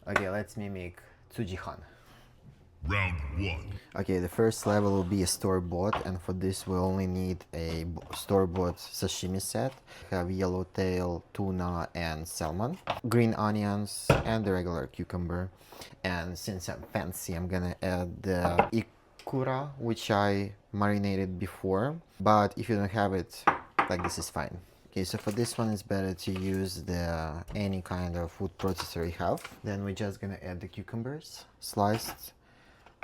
Okay, let's mimic Tsujihan. Round 1. Okay, the first level will be a store-bought, and for this we only need a store-bought sashimi set. We have yellowtail, tuna, and salmon, green onions, and the regular cucumber. And since I'm fancy, I'm gonna add the ikura, which I marinated before. But if you don't have it, like this is fine. Okay, so for this one it's better to use the any kind of food processor you have. Then we're just gonna add the cucumbers, sliced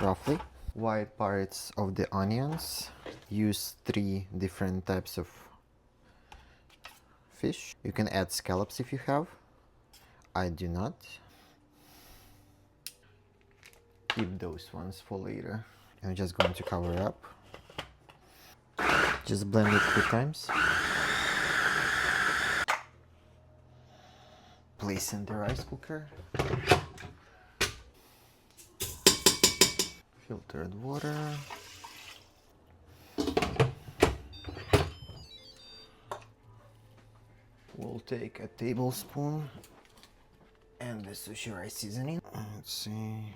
roughly. White parts of the onions. Use 3 different types of fish. You can add scallops if you have. I do not. Keep those ones for later. I'm just going to cover it up. Just blend it 3 times. Place in the rice cooker. Filtered water. We'll take a tablespoon and the sushi rice seasoning. Let's see.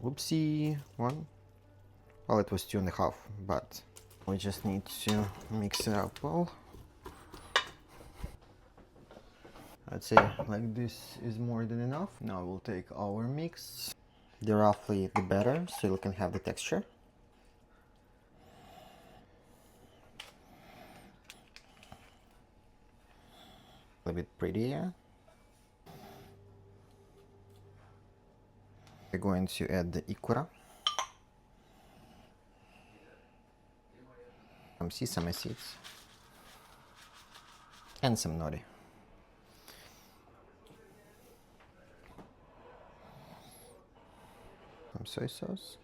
Whoopsie. 1. Well, it was 2.5, but we just need to mix it up well. I'd say like this is more than enough. Now we'll take our mix. The roughly the better, so you can have the texture. A bit prettier. We're going to add the ikura. Some sesame seeds. And some nori. Some soy sauce.